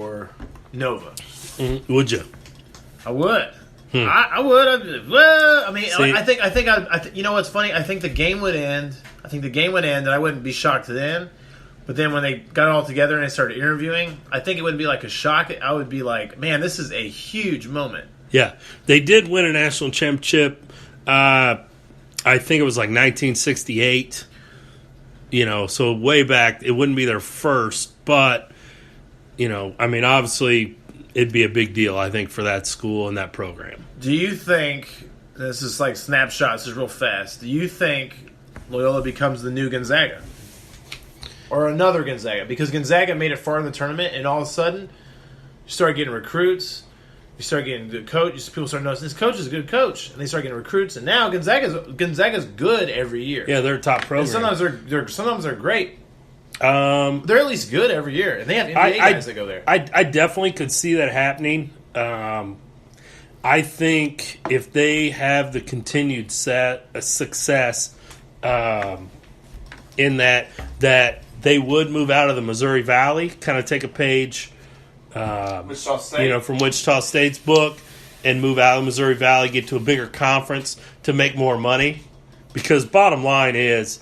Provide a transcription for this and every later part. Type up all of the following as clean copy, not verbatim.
for Nova. Would you? I would. I would. Well, I mean, See, I think. You know what's funny? I think the game would end. And I wouldn't be shocked then. But then when they got it all together and they started interviewing, I think it wouldn't be like a shock. I would be like, man, this is a huge moment. Yeah, they did win a national championship. I think it was like 1968. So way back, it wouldn't be their first, but I mean, obviously, it'd be a big deal, I think, for that school and that program. Do you think, this is like snapshots, this is real fast, do you think Loyola becomes the new Gonzaga? Or another Gonzaga? Because Gonzaga made it far in the tournament, and all of a sudden, you start getting recruits, you start getting good coach, people start noticing this coach is a good coach, and they start getting recruits, and now Gonzaga's good every year. Yeah, they're a top program. And sometimes they're great. They're at least good every year, and they have NBA guys that go there. I definitely could see that happening. I think if they have the continued success in that they would move out of the Missouri Valley, kind of take a page, Wichita State. From Wichita State's book, and move out of the Missouri Valley, get to a bigger conference to make more money. Because bottom line is,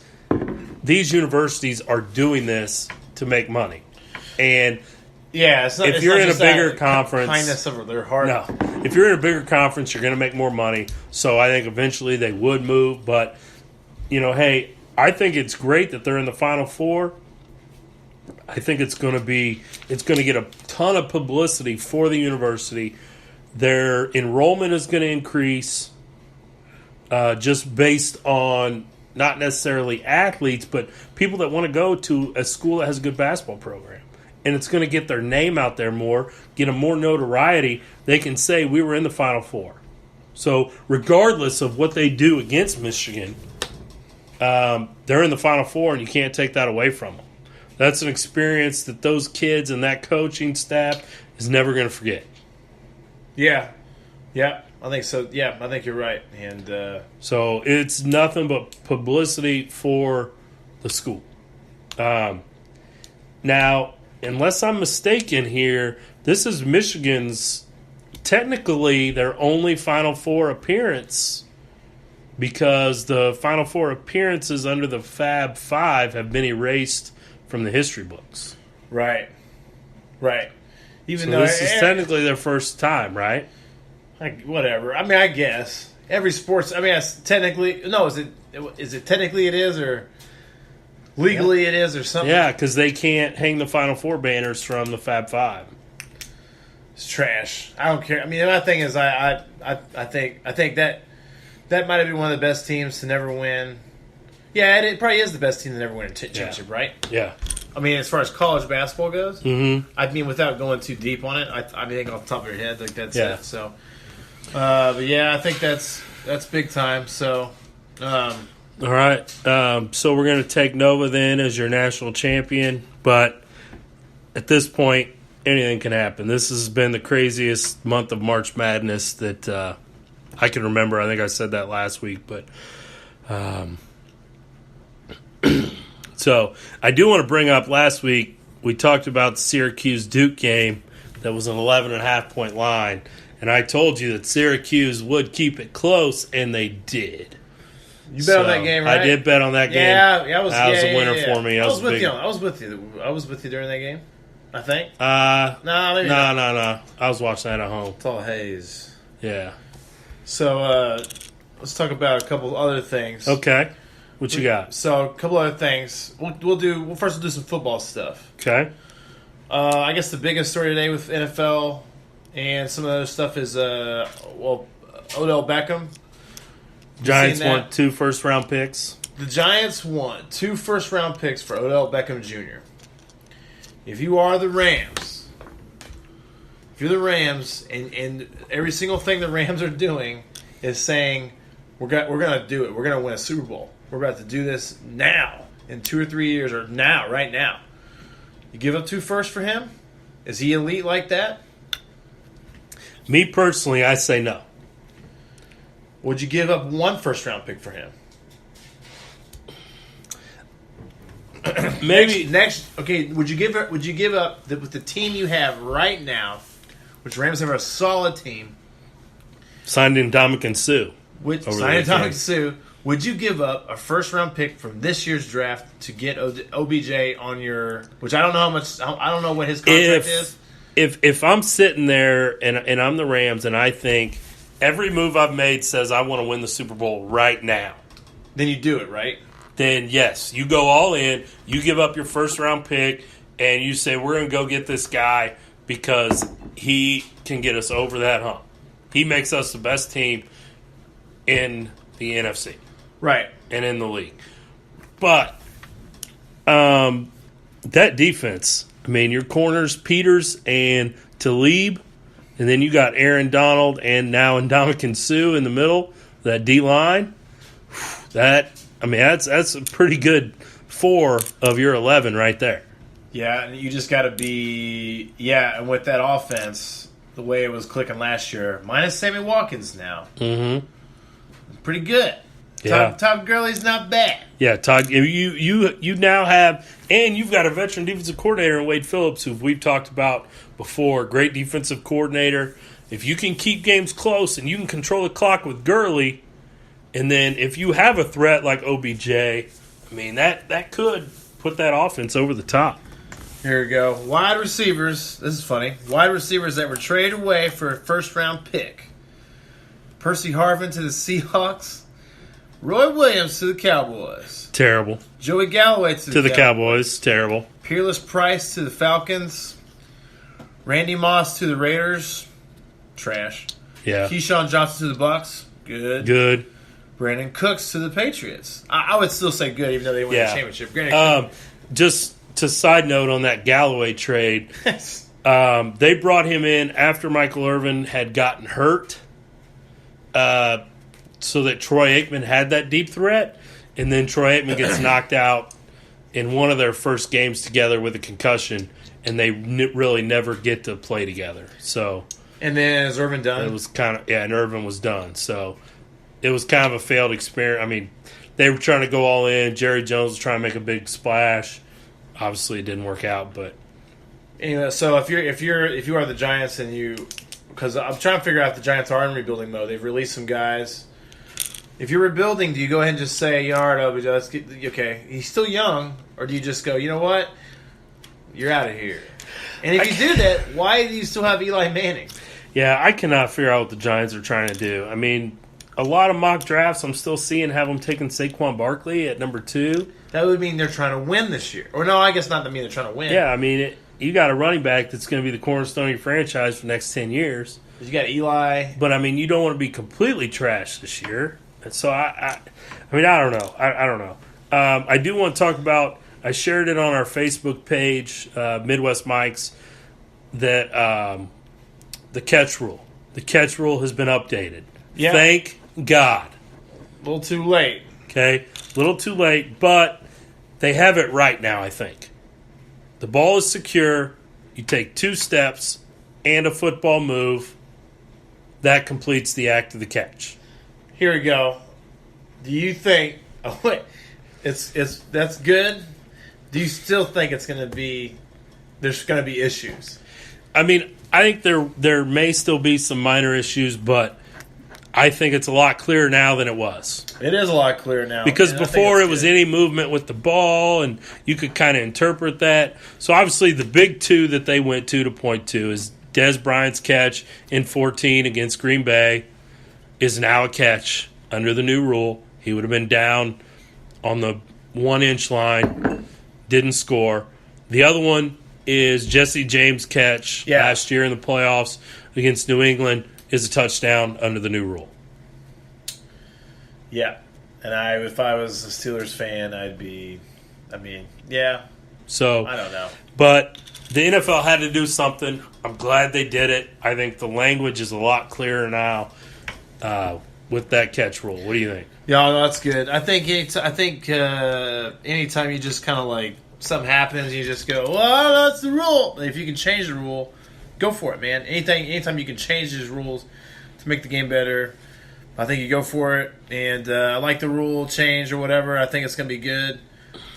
these universities are doing this to make money, and yeah, if you're in a bigger conference, kindness of their heart. No, if you're in a bigger conference, you're going to make more money. So I think eventually they would move. But hey, I think it's great that they're in the Final Four. I think it's going to get a ton of publicity for the university. Their enrollment is going to increase, just based on not necessarily athletes, but people that want to go to a school that has a good basketball program. And it's going to get their name out there more, get them more notoriety. They can say, we were in the Final Four. So regardless of what they do against Michigan, they're in the Final Four, and you can't take that away from them. That's an experience that those kids and that coaching staff is never going to forget. Yeah, I think so. Yeah, I think you're right. And so it's nothing but publicity for the school. Now, unless I'm mistaken here, this is Michigan's technically their only Final Four appearance, because the Final Four appearances under the Fab Five have been erased from the history books. Right. Even so though this is technically their first time, right? Whatever. I mean, I guess every sports. I mean, it's technically no. Is it technically it is, or legally it is, or something? Yeah, because they can't hang the Final Four banners from the Fab Five. It's trash. I don't care. I mean, my thing is, I think that might have been one of the best teams to never win. Yeah, it probably is the best team to never win a championship, right? Yeah. I mean, as far as college basketball goes, I mean, without going too deep on it, I think off the top of your head, like that's Yeah. it. So, but yeah, I think that's big time. So, All right. So we're going to take Nova then as your national champion, but at this point, anything can happen. This has been the craziest month of March Madness that I can remember. I think I said that last week, but so I do want to bring up last week we talked about the Syracuse-Duke game that was an 11.5-point line, and I told you that Syracuse would keep it close, and they did. You bet on that game, right? I did bet on that game. Yeah, that was a winner for me. I was with you. I was with you during that game, I think. No. No. I was watching that at home. It's all haze. Yeah. So let's talk about a couple other things. Okay. What you got? So a couple other things. We'll do some football stuff. Okay. I guess the biggest story today with NFL and some of the other stuff is Odell Beckham. Giants won 2 first-round picks. The Giants won 2 first-round picks for Odell Beckham Jr. If you are the Rams, and every single thing the Rams are doing is saying, we're going to do it. We're going to win a Super Bowl. We're about to do this now, in 2 or 3 years, or now, right now. You give up 2 firsts for him? Is he elite like that? Me personally, I say no. Would you give up 1 first-round pick for him? maybe next. Okay, would you give up with the team you have right now, which Rams have a solid team, signed in Ndamukong Suh. which Over signed the Ndamukong weekend. Suh? Would you give up a first round pick from this year's draft to get OBJ on your? Which I don't know how much. I don't know what his contract is. If I'm sitting there and I'm the Rams and I think every move I've made says I want to win the Super Bowl right now, Then you do it, right? then yes, you go all in. You give up your first round pick and you say we're going to go get this guy because he can get us over that hump. He makes us the best team in the NFC Right. and in the league. But that defense, I mean, your corners, Peters and Talib, and then you got Aaron Donald and now Ndamukong Suh in the middle, that D-line, that's a pretty good 4 of your 11 right there. Yeah, and you just got to be and with that offense, the way it was clicking last year, minus Sammy Watkins now, pretty good. Yeah. Todd Gurley's not bad. Yeah, Todd, you now have, and you've got a veteran defensive coordinator in Wade Phillips, who we've talked about before, great defensive coordinator. If you can keep games close and you can control the clock with Gurley, and then if you have a threat like OBJ, I mean, that could put that offense over the top. Here we go. Wide receivers. This is funny. Wide receivers that were traded away for a first-round pick. Percy Harvin to the Seahawks. Roy Williams to the Cowboys. Terrible. Joey Galloway To the Cowboys, terrible. Peerless Price to the Falcons. Randy Moss to the Raiders. Trash. Yeah. Keyshawn Johnson to the Bucks. Good. Good. Brandon Cooks to the Patriots. I would still say good, even though they won the championship. Just to side note on that Galloway trade, they brought him in after Michael Irvin had gotten hurt, so that Troy Aikman had that deep threat, and then Troy Aikman gets knocked out in one of their first games together with a concussion, and they really never get to play together. So, and then is Irvin done? it was kind of and Irvin was done. So it was kind of a failed experiment. I mean, they were trying to go all in. Jerry Jones was trying to make a big splash. Obviously, it didn't work out, but Anyway, so if you are the Giants and because I'm trying to figure out if the Giants are in rebuilding mode. They've released some guys. If you're rebuilding, do you go ahead and just say, all right, OBJ, let's get, okay, he's still young, or do you just go, you know what, you're out of here? And if you do that, why do you still have Eli Manning? yeah, I cannot figure out what the Giants are trying to do. I mean, a lot of mock drafts I'm still seeing have them taking Saquon Barkley at number 2. That would mean they're trying to win this year. Or no, I guess not. That mean they're trying to win. Yeah, I mean, you got a running back that's going to be the cornerstone of your franchise for the next 10 years. You got Eli. But, I mean, you don't want to be completely trash this year. And so, I mean, I don't know. I don't know. I do want to talk about, I shared it on our Facebook page, Midwest Mikes, that the catch rule. The catch rule has been updated. Yeah. Thank God. A little too late. Okay? A little too late, but they have it right now, I think. The ball is secure. You take 2 steps and a football move. That completes the act of the catch. Here we go. Do you think that's good? Do you still think it's going to be there's going to be issues? I mean, I think there may still be some minor issues, but I think it's a lot clearer now than it was. It is a lot clearer now. Because and I think before it's it was good. any movement with the ball, and you could kind of interpret that. So obviously the big 2 that they went to point to is Des Bryant's catch in 14 against Green Bay is now a catch under the new rule. He would have been down on the 1-inch line, didn't score. The other one is Jesse James' catch last year in the playoffs against New England is a touchdown under the new rule. Yeah. And if I was a Steelers fan, yeah. So I don't know. But the NFL had to do something. I'm glad they did it. I think the language is a lot clearer now with that catch rule. What do you think? Yeah, no, that's good. I think anytime you just kind of like something happens, you just go, well, that's the rule. If you can change the rule, go for it, man. Anytime you can change these rules to make the game better, I think you go for it. And I like the rule change or whatever. I think it's going to be good.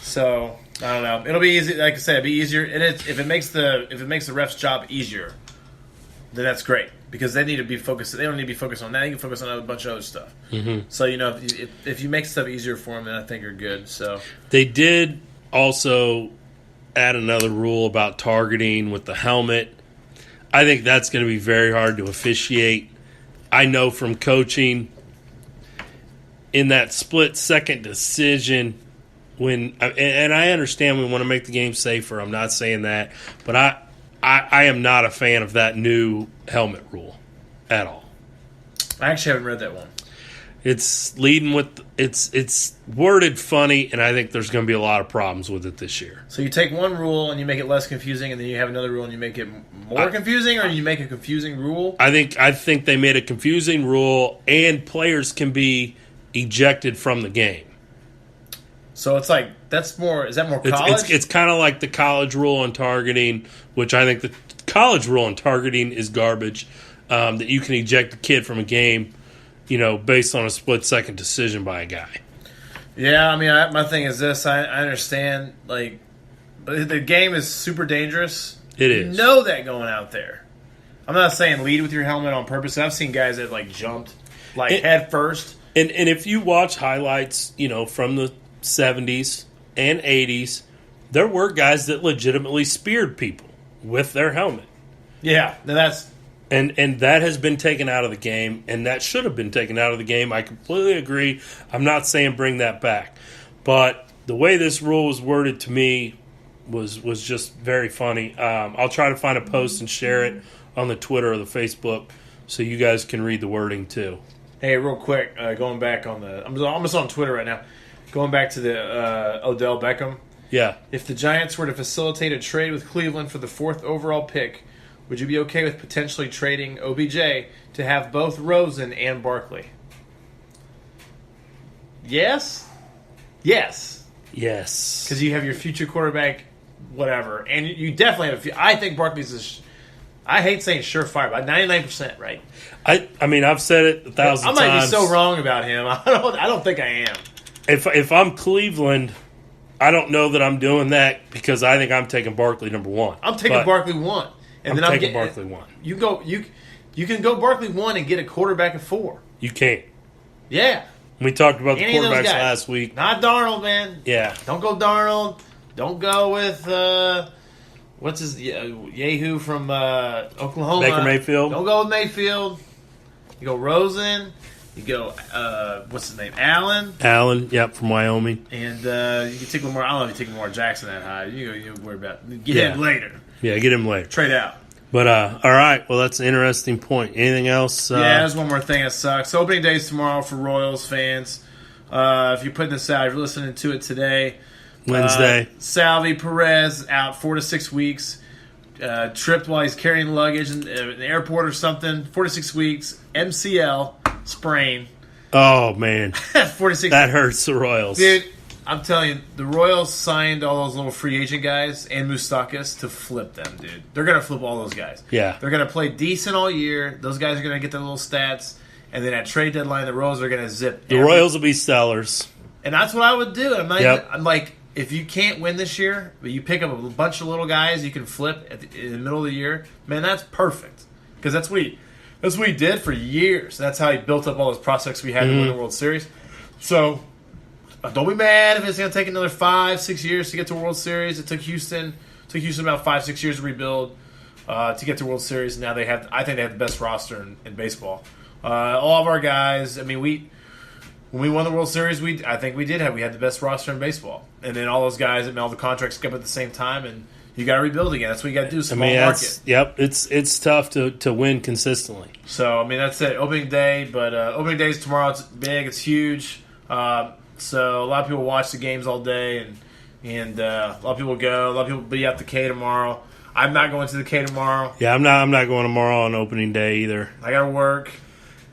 So I don't know. It'll be easy. Like I said, it'll be easier. And if it makes the ref's job easier, then that's great because they need to be focused. They don't need to be focused on that. They can focus on a bunch of other stuff. Mm-hmm. So if you make stuff easier for them, then I think you're good. So they did also add another rule about targeting with the helmet. I think that's going to be very hard to officiate. I know from coaching in that split-second decision when, and I understand we want to make the game safer. I'm not saying that, but I am not a fan of that new helmet rule at all. I actually haven't read that one. It's leading with it's worded funny, and I think there's going to be a lot of problems with it this year. So you take one rule and you make it less confusing, and then you have another rule and you make it more confusing, or you make a confusing rule? I think they made a confusing rule, and players can be ejected from the game. So it's like is that more college? It's kind of like the college rule on targeting, which I think the college rule on targeting is garbage. That you can eject a kid from a game, based on a split-second decision by a guy. Yeah, I mean, my thing is this. I understand, but the game is super dangerous. It is. You know that going out there. I'm not saying lead with your helmet on purpose. I've seen guys that, jumped, head first. And if you watch highlights, from the 70s and 80s, there were guys that legitimately speared people with their helmet. Yeah, that's... And that has been taken out of the game, and that should have been taken out of the game. I completely agree. I'm not saying bring that back. But the way this rule was worded to me was just very funny. I'll try to find a post and share it on the Twitter or the Facebook so you guys can read the wording too. Hey, real quick, going back on I'm almost on Twitter right now. Going back to the Odell Beckham. Yeah. If the Giants were to facilitate a trade with Cleveland for the 4th overall pick, would you be okay with potentially trading OBJ to have both Rosen and Barkley? Yes? Yes. Yes. Because you have your future quarterback, whatever. And you definitely have I think Barkley's I hate saying surefire, but 99%, right? I mean, I've said it 1,000 times. I might be so wrong about him. I don't think I am. If I'm Cleveland, I don't know that I'm doing that because I think I'm taking Barkley number 1. I'm taking Barkley 1. And I'm taking Barkley 1. You can go Barkley 1 and get a quarterback at 4. You can't. Yeah. We talked about the quarterbacks last week. Not Darnold, man. Yeah. Don't go Darnold. Don't go with what's his Yahoo from Oklahoma. Baker Mayfield. Don't go with Mayfield. You go Rosen. You go what's his name? Allen. Allen, yep, from Wyoming. And you can take Lamar. I don't know if you take Lamar Jackson that high. You worry about him later. Yeah, get him later. Trade out. But, all right. Well, that's an interesting point. Anything else? Yeah, there's one more thing that sucks. Opening day's tomorrow for Royals fans. If you're putting this out, if you're listening to it today. Wednesday. Salvi Perez out 4 to 6 weeks. Tripped while he's carrying luggage in the airport or something. 4 to 6 weeks. MCL sprain. Oh, man. 4 to 6 That hurts the Royals. Dude, I'm telling you, the Royals signed all those little free agent guys and Moustakas to flip them, dude. They're going to flip all those guys. Yeah. They're going to play decent all year. Those guys are going to get their little stats. And then at trade deadline, the Royals are going to zip. The Royals will be sellers. And that's what I would do. I'm like, if you can't win this year, but you pick up a bunch of little guys you can flip in the middle of the year, man, that's perfect. Because that's what he did for years. That's how he built up all those prospects we had to win the World Series. So don't be mad if it's going to take another 5-6 years to get to World Series. It took Houston about 5-6 years to rebuild to get to World Series. Now I think they have the best roster in baseball. All of our guys. I mean, when we won the World Series, I think we had the best roster in baseball. And then all those guys all the contracts come at the same time, and you got to rebuild again. That's what you got to do. Small market. Yep, it's tough to win consistently. So I mean, that's it. Opening day, but opening day is tomorrow. It's big. It's huge. So a lot of people watch the games all day, and a lot of people go. A lot of people be at the K tomorrow. I'm not going to the K tomorrow. Yeah, I'm not going tomorrow on opening day either. I got to work.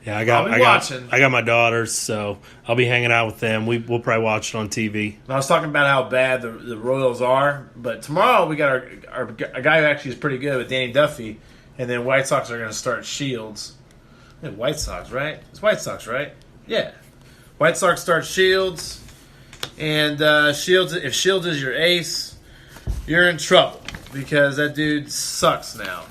Yeah, I got my daughters, so I'll be hanging out with them. We'll probably watch it on TV. I was talking about how bad the Royals are, but tomorrow we got a guy who actually is pretty good with Danny Duffy, and then White Sox are going to start Shields. White Sox, right? It's White Sox, right? Yeah. White Sox start Shields, And Shields, if Shields is your ace, you're in trouble because that dude sucks now.